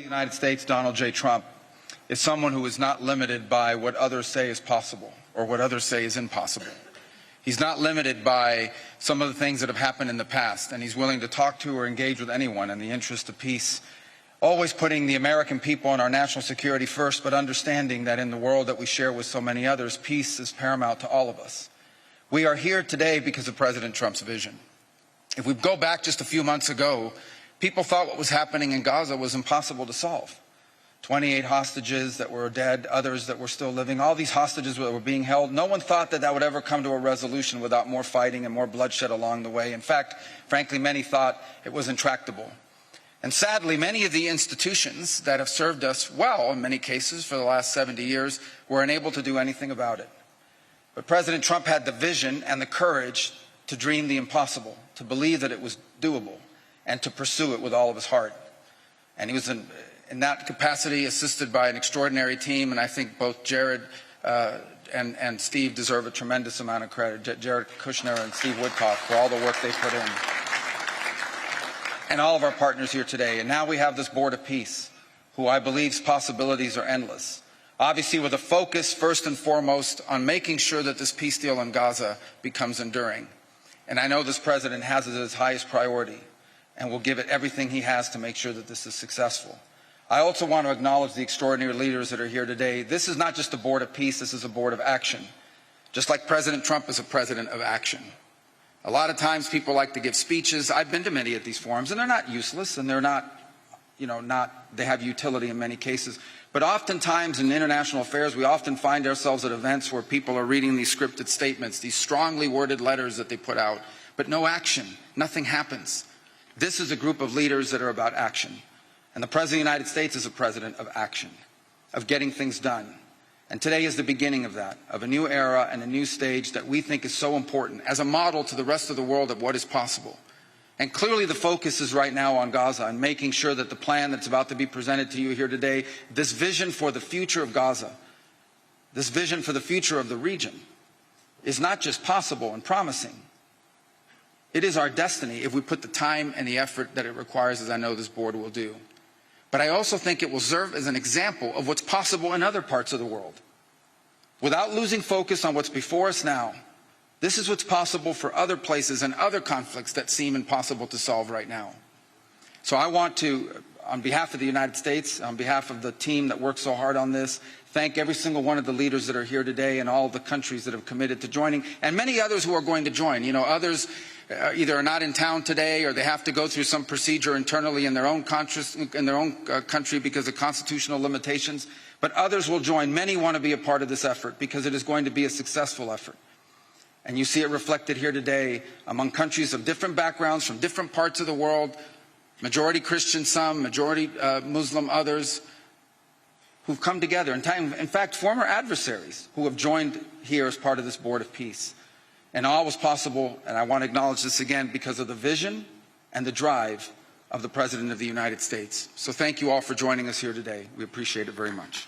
United States, Donald J. Trump, is someone who is not limited by what others say is possible or what others say is impossible. He's not limited by some of the things that have happened in the past, and he's willing to talk to or engage with anyone in the interest of peace, always putting the American people and our national security first, but understanding that in the world that we share with so many others, peace is paramount to all of us. We are here today because of President Trump's vision. If we go back just a few months ago, people thought what was happening in Gaza was impossible to solve. 28 hostages that were dead, others that were still living, all these hostages that were being held. No one thought that that would ever come to a resolution without more fighting and more bloodshed along the way. In fact, frankly, many thought it was intractable. And sadly, many of the institutions that have served us well, in many cases, for the last 70 years, were unable to do anything about it. But President Trump had the vision and the courage to dream the impossible, to believe that it was doable, and to pursue it with all of his heart. And he was in that capacity assisted by an extraordinary team, and I think both Jared and Steve deserve a tremendous amount of credit. Jared Kushner and Steve Woodcock for all the work they put in. And all of our partners here today. And now we have this Board of Peace, who I believe's possibilities are endless. Obviously with a focus first and foremost on making sure that this peace deal in Gaza becomes enduring. And I know this president has it as his highest priority and will give it everything he has to make sure that this is successful. I also want to acknowledge the extraordinary leaders that are here today. This is not just a board of peace, this is a board of action. Just like President Trump is a president of action. A lot of times people like to give speeches. I've been to many of these forums, and they're not useless, and they're not, they have utility in many cases. But oftentimes in international affairs, we often find ourselves at events where people are reading these scripted statements, these strongly worded letters that they put out, but no action, nothing happens. This is a group of leaders that are about action. And the President of the United States is a president of action, of getting things done. And today is the beginning of that, of a new era and a new stage that we think is so important as a model to the rest of the world of what is possible. And clearly the focus is right now on Gaza and making sure that the plan that's about to be presented to you here today, this vision for the future of Gaza, this vision for the future of the region, is not just possible and promising. It is our destiny if we put the time and the effort that it requires, as I know this board will do. But I also think it will serve as an example of what's possible in other parts of the world. Without losing focus on what's before us now, this is what's possible for other places and other conflicts that seem impossible to solve right now. So I want to, on behalf of the United States, on behalf of the team that worked so hard on this, thank every single one of the leaders that are here today and all the countries that have committed to joining, and many others who are going to join. Others either are not in town today or they have to go through some procedure internally in their own country because of constitutional limitations. But others will join. Many want to be a part of this effort because it is going to be a successful effort. And you see it reflected here today among countries of different backgrounds from different parts of the world, majority Christian some, majority Muslim others, who've come together. In fact, former adversaries who have joined here as part of this Board of Peace. And all was possible, and I want to acknowledge this again, because of the vision and the drive of the President of the United States. So thank you all for joining us here today. We appreciate it very much.